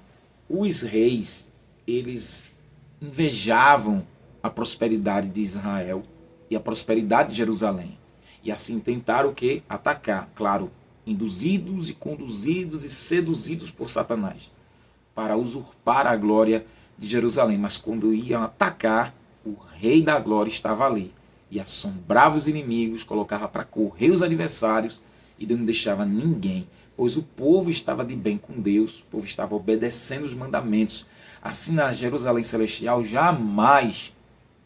Os reis, eles invejavam a prosperidade de Israel e a prosperidade de Jerusalém. E assim tentaram o quê? Atacar, claro, induzidos e conduzidos e seduzidos por Satanás, para usurpar a glória de Jerusalém. Mas quando iam atacar, o rei da glória estava ali e assombrava os inimigos, colocava para correr os adversários e não deixava ninguém, pois o povo estava de bem com Deus, o povo estava obedecendo os mandamentos. Assim, na Jerusalém celestial jamais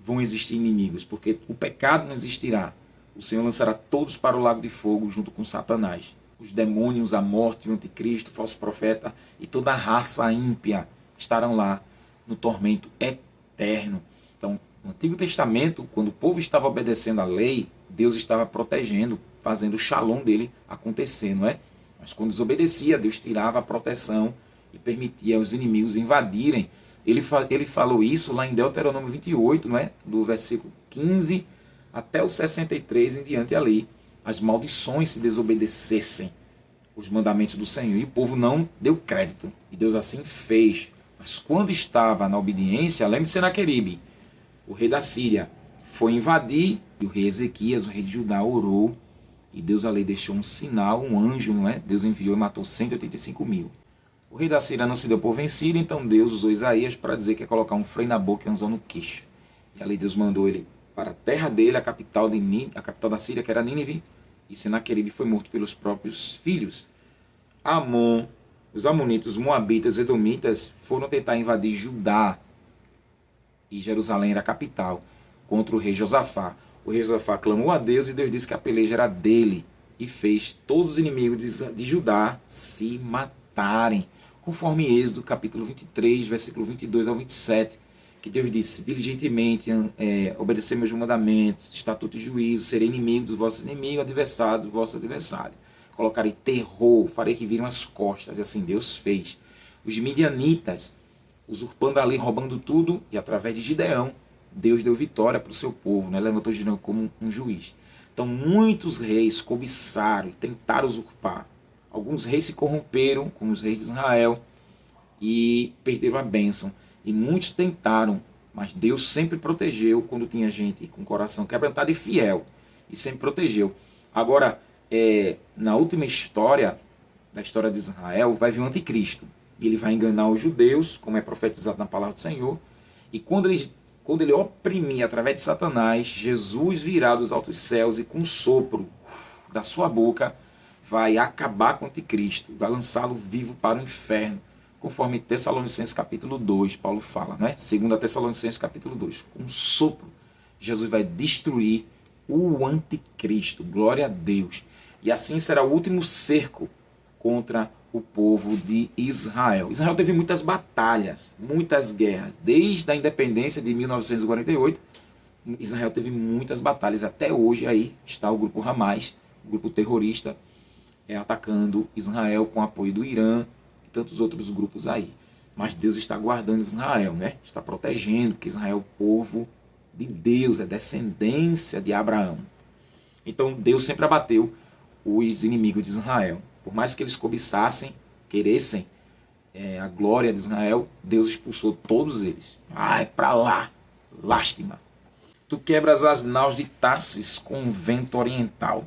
vão existir inimigos, porque o pecado não existirá. O Senhor lançará todos para o lago de fogo junto com Satanás. Os demônios, a morte, o anticristo, o falso profeta e toda a raça ímpia estarão lá no tormento eterno. Então, no Antigo Testamento, quando o povo estava obedecendo à lei, Deus estava protegendo, fazendo o shalom dele acontecer, não é? Mas quando desobedecia, Deus tirava a proteção e permitia os inimigos invadirem. Ele falou isso lá em Deuteronômio 28, não é? Do versículo 15 até o 63 em diante ali. As maldições se desobedecessem os mandamentos do Senhor. E o povo não deu crédito. E Deus assim fez. Mas quando estava na obediência, lembre-se de Senaqueribe, o rei da Síria, foi invadir, e o rei Ezequias, o rei de Judá, orou, e Deus ali deixou um sinal, um anjo, não é? Deus enviou e matou 185 mil. O rei da Síria não se deu por vencido, então Deus usou Isaías para dizer que ia colocar um freio na boca e um anzol no queixo. E ali Deus mandou ele para a terra dele, a capital da Síria, que era Nínive, e Senaqueribe foi morto pelos próprios filhos. Amon, os amonitas, os moabitas, os edomitas foram tentar invadir Judá, e Jerusalém era a capital, contra o rei Josafá. O rei Josafá clamou a Deus e Deus disse que a peleja era dele e fez todos os inimigos de Judá se matarem, conforme Êxodo capítulo 23, versículo 22 ao 27, que Deus disse: diligentemente obedecer meus mandamentos, estatutos e juízos, serei inimigo dos vossos inimigos, adversário dos vossos adversários. Colocarei terror, farei que viram as costas. E assim Deus fez. Os midianitas, usurpando ali, roubando tudo, e através de Gideão, Deus deu vitória para o seu povo, né? Levantou Gideão como um juiz. Então muitos reis cobiçaram e tentaram usurpar. Alguns reis se corromperam, como os reis de Israel, e perderam a bênção. E muitos tentaram, mas Deus sempre protegeu quando tinha gente com coração quebrantado e fiel. E sempre protegeu. Agora, na última história, da história de Israel, vai vir o anticristo. E ele vai enganar os judeus, como é profetizado na palavra do Senhor. E quando ele oprimir através de Satanás, Jesus virá dos altos céus e com um sopro da sua boca vai acabar com o anticristo, vai lançá-lo vivo para o inferno, conforme Tessalonicenses capítulo 2, Paulo fala, né? 2 Tessalonicenses capítulo 2, com um sopro, Jesus vai destruir o anticristo, glória a Deus. E assim será o último cerco contra o povo de Israel. Israel teve muitas batalhas, muitas guerras, desde a independência de 1948, Israel teve muitas batalhas, até hoje aí está o grupo Hamas, o grupo terrorista, atacando Israel com apoio do Irã e tantos outros grupos aí. Mas Deus está guardando Israel, né? Está protegendo, porque Israel é o povo de Deus, é descendência de Abraão. Então Deus sempre abateu os inimigos de Israel. Por mais que eles cobiçassem, queressem a glória de Israel, Deus expulsou todos eles. Ai, para lá, lástima. Tu quebras as naus de Tarsis com o vento oriental.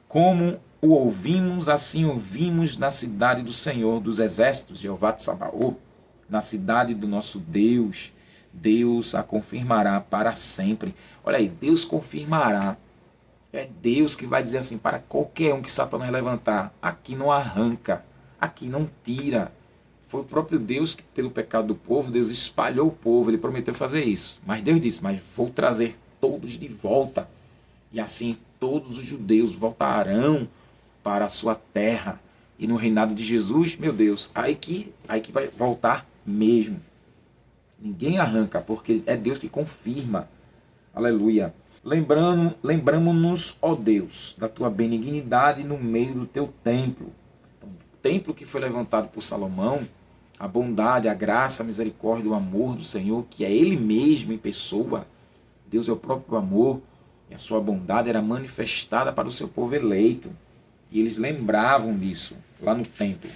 Como o ouvimos, assim ouvimos na cidade do Senhor dos Exércitos, Jeová de Sabaoth, na cidade do nosso Deus. Deus a confirmará para sempre. Olha aí, Deus confirmará. É Deus que vai dizer assim para qualquer um que Satanás levantar: aqui não arranca, aqui não tira. Foi o próprio Deus que, pelo pecado do povo, Deus espalhou o povo, ele prometeu fazer isso. Mas Deus disse: mas vou trazer todos de volta. E assim todos os judeus voltarão para a sua terra. E no reinado de Jesus, meu Deus, aí que vai voltar mesmo. Ninguém arranca, porque é Deus que confirma. Aleluia. Lembramos-nos, ó Deus, da tua benignidade no meio do teu templo. Então, o templo que foi levantado por Salomão, a bondade, a graça, a misericórdia, o amor do Senhor, que é Ele mesmo em pessoa. Deus é o próprio amor, e a sua bondade era manifestada para o seu povo eleito. E eles lembravam disso lá no templo.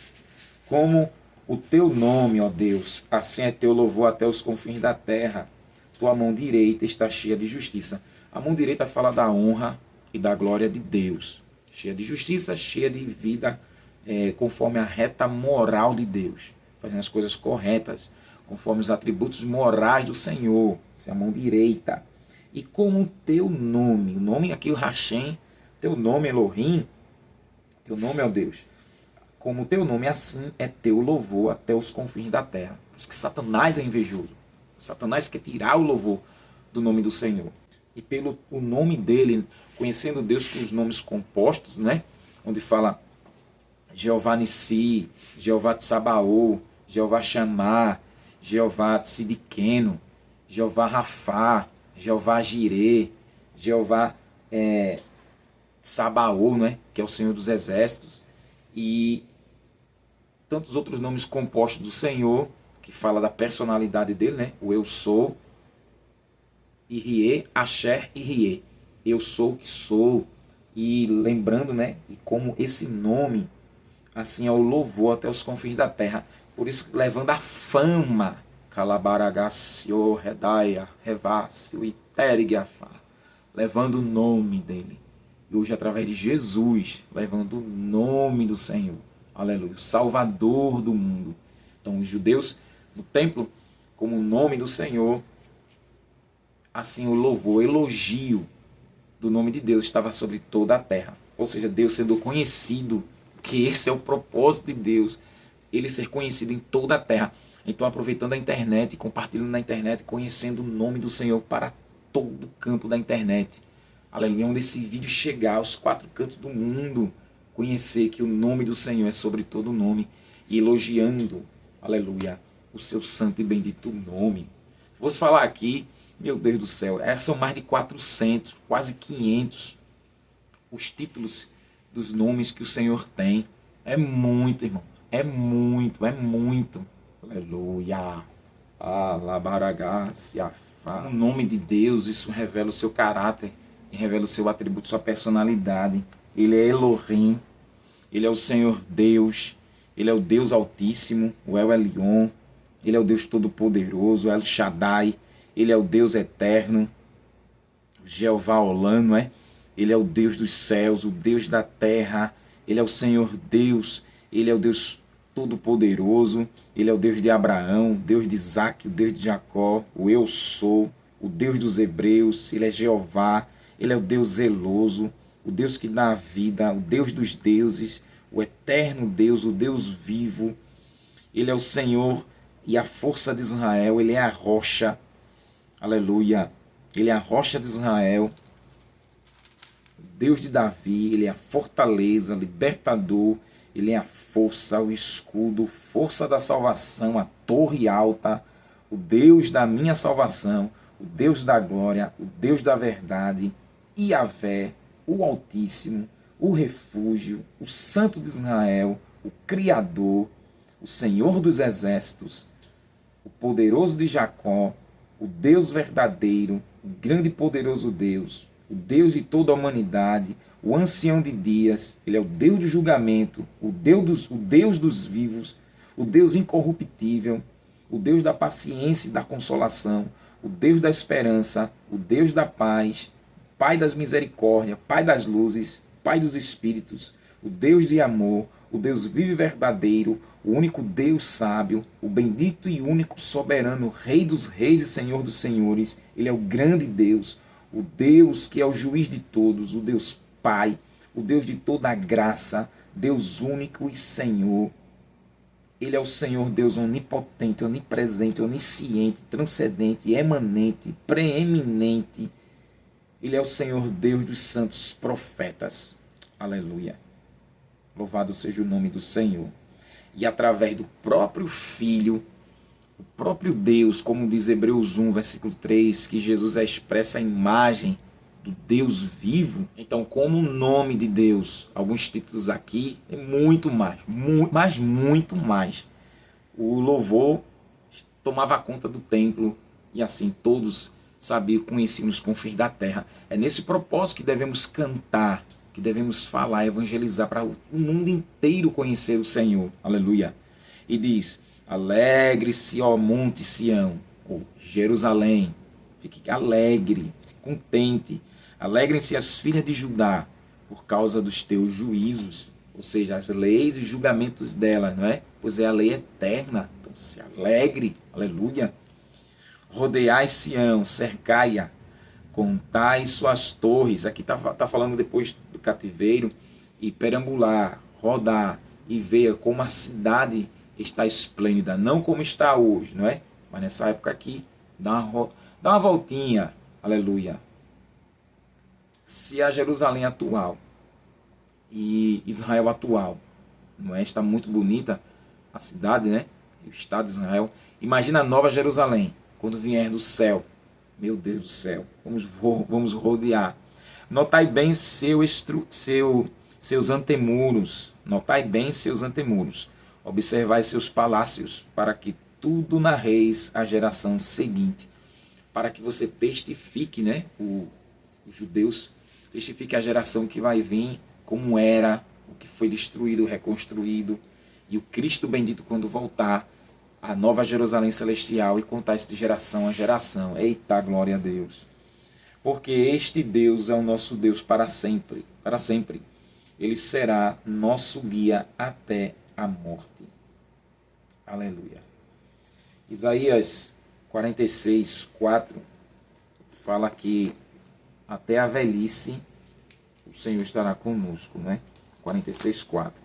Como o teu nome, ó Deus, assim é teu louvor até os confins da terra. Tua mão direita está cheia de justiça. A mão direita fala da honra e da glória de Deus. Cheia de justiça, cheia de vida, conforme a reta moral de Deus. Fazendo as coisas corretas, conforme os atributos morais do Senhor. Essa é a mão direita. E como o teu nome, o nome aqui, o Hashem, teu nome Elohim, teu nome é o Deus. Como o teu nome, assim é teu louvor até os confins da terra. Por isso que Satanás é invejoso. Satanás quer tirar o louvor do nome do Senhor. E pelo o nome dele, conhecendo Deus com os nomes compostos, né? Onde fala Jeová Nissi, Jeová Tsabaô, Jeová Shammah, Jeová Tzidkenu, Jeová Rafá, Jeová Jireh, Jeová Tsabaô, né? Que é o Senhor dos Exércitos. E tantos outros nomes compostos do Senhor, que fala da personalidade dele, né? O eu sou, Irie, Asher e Rie. Eu sou o que sou. E lembrando, né? E como esse nome, assim é o louvor até os confins da terra. Por isso, levando a fama, Calabaragacio, Redaia, Revácio, Iterigafá, levando o nome dele. E hoje, através de Jesus, levando o nome do Senhor. Aleluia. O Salvador do mundo. Então, os judeus no templo, como o nome do Senhor, assim o louvor, o elogio do nome de Deus estava sobre toda a terra. Ou seja, Deus sendo conhecido, que esse é o propósito de Deus, ele ser conhecido em toda a terra. Então, aproveitando a internet, compartilhando na internet, conhecendo o nome do Senhor para todo o campo da internet. Aleluia, onde esse vídeo chegar aos 4 cantos do mundo, conhecer que o nome do Senhor é sobre todo nome, e elogiando, aleluia, o seu santo e bendito nome. Se fosse falar aqui, meu Deus do céu, são mais de 400, quase 500, os títulos dos nomes que o Senhor tem. É muito, irmão, é muito, é muito. Aleluia, Alabaragacia. O nome de Deus, isso revela o seu caráter, revela o seu atributo, sua personalidade. Ele é Elohim, ele é o Senhor Deus, ele é o Deus Altíssimo, o El Elyon, ele é o Deus Todo-Poderoso, o El Shaddai, ele é o Deus Eterno, Jeová Olam, não é? Ele é o Deus dos céus, o Deus da terra, ele é o Senhor Deus, ele é o Deus Todo-Poderoso, ele é o Deus de Abraão, o Deus de Isaac, o Deus de Jacó, o Eu Sou, o Deus dos Hebreus, ele é Jeová, ele é o Deus zeloso, o Deus que dá a vida, o Deus dos deuses, o eterno Deus, o Deus vivo. Ele é o Senhor e a força de Israel, ele é a rocha, aleluia, ele é a rocha de Israel, Deus de Davi, ele é a fortaleza, libertador, ele é a força, o escudo, força da salvação, a torre alta, o Deus da minha salvação, o Deus da glória, o Deus da verdade, Yahvé, o Altíssimo, o refúgio, o Santo de Israel, o Criador, o Senhor dos exércitos, o poderoso de Jacó, o Deus verdadeiro, o grande e poderoso Deus, o Deus de toda a humanidade, o ancião de dias, ele é o Deus do julgamento, o Deus dos vivos, o Deus incorruptível, o Deus da paciência e da consolação, o Deus da esperança, o Deus da paz, Pai das misericórdias, Pai das luzes, Pai dos espíritos, o Deus de amor, o Deus vivo e verdadeiro, o único Deus sábio, o bendito e único soberano, Rei dos reis e Senhor dos senhores. Ele é o grande Deus, o Deus que é o juiz de todos, o Deus Pai, o Deus de toda a graça, Deus único e Senhor. Ele é o Senhor Deus onipotente, onipresente, onisciente, transcendente, emanente, preeminente. Ele é o Senhor Deus dos santos profetas. Aleluia. Louvado seja o nome do Senhor. E através do próprio Filho, o próprio Deus, como diz Hebreus 1, versículo 3, que Jesus é expressa a imagem do Deus vivo. Então, como o nome de Deus, alguns títulos aqui, é muito mais, muito mais. O louvor tomava conta do templo e assim todos sabiam, conheciam os confins da terra. É nesse propósito que devemos cantar, que devemos falar, evangelizar para o mundo inteiro conhecer o Senhor. Aleluia. e diz: alegre-se, ó monte Sião, ou Jerusalém, fique alegre, fique contente, alegrem-se as filhas de Judá, por causa dos teus juízos, ou seja, as leis e julgamentos dela, não é? Pois é a lei eterna, então se alegre, aleluia. Rodeai Sião, cercai-a, contai suas torres. Aqui tá falando depois do cativeiro, e perambular, rodar e ver como a cidade está esplêndida, não como está hoje, não é? Mas nessa época aqui, dá uma voltinha, aleluia. Se a Jerusalém atual e Israel atual, não é? Está muito bonita a cidade, né? O estado de Israel. Imagina a nova Jerusalém, quando vier do céu. Meu Deus do céu, vamos rodear. Notai bem seus antemuros. Notai bem seus antemuros. Observai seus palácios, para que tudo narreis à geração seguinte. Para que você testifique, né? Os judeus, testifique a geração que vai vir, como era, o que foi destruído, reconstruído. E o Cristo bendito, quando voltar, a nova Jerusalém celestial, e contar isso de geração a geração. Eita, glória a Deus. Porque este Deus é o nosso Deus para sempre, para sempre. Ele será nosso guia até a morte. Aleluia. Isaías 46, 4 fala que até a velhice o Senhor estará conosco, né? 46, 4.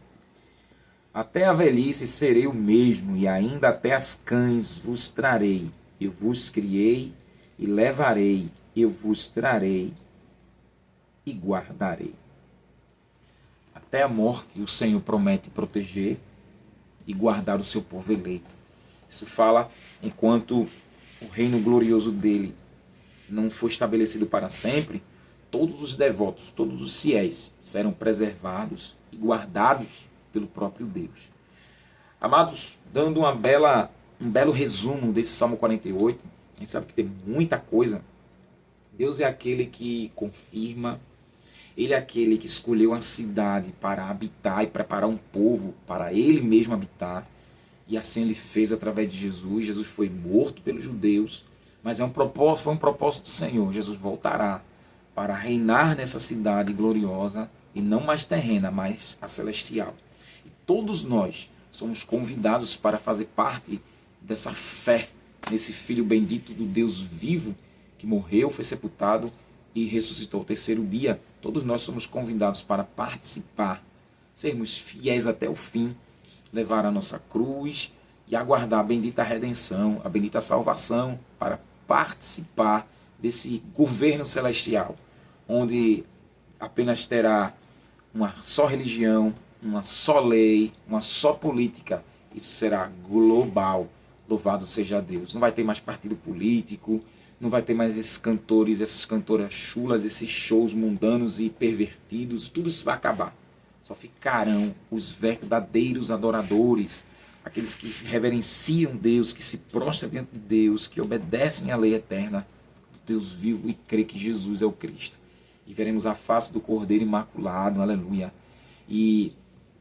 Até a velhice serei o mesmo, e ainda até as cães vos trarei. Eu vos criei e levarei, eu vos trarei e guardarei. Até a morte o Senhor promete proteger e guardar o seu povo eleito. Isso fala enquanto o reino glorioso dele não for estabelecido para sempre, todos os devotos, todos os fiéis serão preservados e guardados pelo próprio Deus. Amados, dando um belo resumo desse Salmo 48, a gente sabe que tem muita coisa. Deus é aquele que confirma, Ele é aquele que escolheu uma cidade para habitar e preparar um povo para Ele mesmo habitar, e assim Ele fez através de Jesus. Jesus foi morto pelos judeus, mas foi um propósito do Senhor. Jesus voltará para reinar nessa cidade gloriosa, e não mais terrena, mas a celestial. E todos nós somos convidados para fazer parte dessa fé nesse Filho bendito do Deus vivo, que morreu, foi sepultado e ressuscitou ao terceiro dia. Todos nós somos convidados para participar, sermos fiéis até o fim, levar a nossa cruz e aguardar a bendita redenção, a bendita salvação, para participar desse governo celestial, onde apenas terá uma só religião, uma só lei, uma só política. Isso será global. Louvado seja Deus. Não vai ter mais partido político, não vai ter mais esses cantores, essas cantoras chulas, esses shows mundanos e pervertidos. Tudo isso vai acabar. Só ficarão os verdadeiros adoradores, aqueles que se reverenciam Deus, que se prostram diante de Deus, que obedecem à lei eterna do Deus vivo e crê que Jesus é o Cristo. E veremos a face do Cordeiro Imaculado, aleluia. E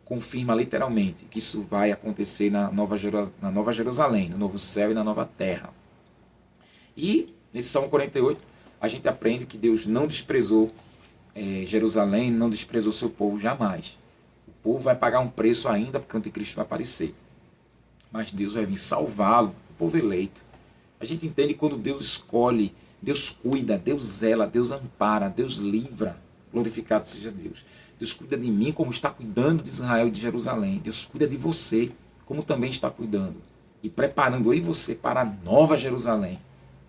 confirma literalmente que isso vai acontecer na Nova Jerusalém, no novo céu e na nova terra. E nesse Salmo 48, a gente aprende que Deus não desprezou Jerusalém, não desprezou seu povo jamais. O povo vai pagar um preço ainda, porque o anticristo vai aparecer. Mas Deus vai vir salvá-lo, o povo eleito. A gente entende quando Deus escolhe, Deus cuida, Deus zela, Deus ampara, Deus livra. Glorificado seja Deus. Deus cuida de mim como está cuidando de Israel e de Jerusalém. Deus cuida de você como também está cuidando. E preparando eu e você para a nova Jerusalém.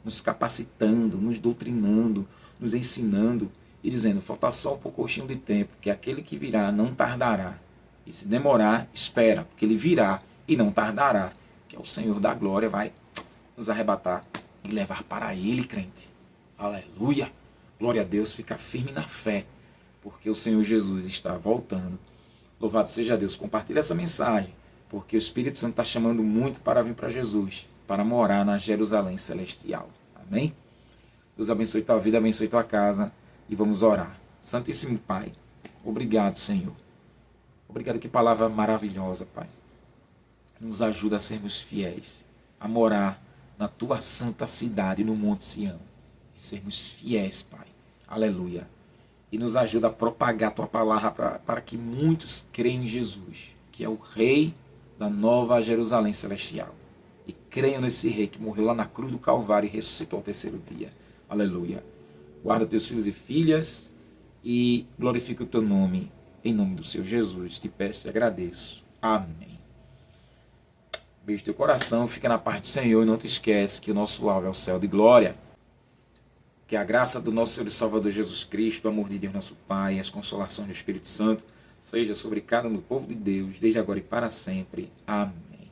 Nos capacitando, nos doutrinando, nos ensinando e dizendo: falta só um pouquinho de tempo, que aquele que virá não tardará. E se demorar, espera, porque ele virá e não tardará. Que é o Senhor da glória, vai nos arrebatar e levar para ele, crente. Aleluia! Glória a Deus, fica firme na fé, porque o Senhor Jesus está voltando. Louvado seja Deus. Compartilhe essa mensagem, porque o Espírito Santo está chamando muito para vir para Jesus, para morar na Jerusalém celestial. Amém? Deus abençoe tua vida, abençoe tua casa, e vamos orar. Santíssimo Pai, obrigado, Senhor. Obrigado, que palavra maravilhosa, Pai. nos ajuda a sermos fiéis, a morar na tua santa cidade, no Monte Sião. E sermos fiéis, Pai. Aleluia. E nos ajuda a propagar a tua palavra para que muitos creem em Jesus, que é o Rei da Nova Jerusalém Celestial. E creiam nesse Rei que morreu lá na cruz do Calvário e ressuscitou ao terceiro dia. Aleluia. Guarda teus filhos e filhas e glorifica o teu nome, em nome do Senhor Jesus. Te peço e te agradeço. Amém. Beijo teu coração, fica na paz do Senhor e não te esquece que o nosso alvo é o céu de glória. Que a graça do nosso Senhor e Salvador Jesus Cristo, o amor de Deus nosso Pai e as consolações do Espírito Santo seja sobre cada um do povo de Deus, desde agora e para sempre. Amém.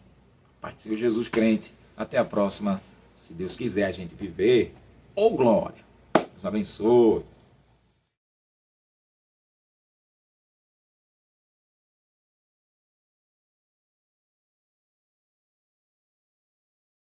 Pai do Senhor Jesus crente. Até a próxima. Se Deus quiser a gente viver. Glória. Deus abençoe.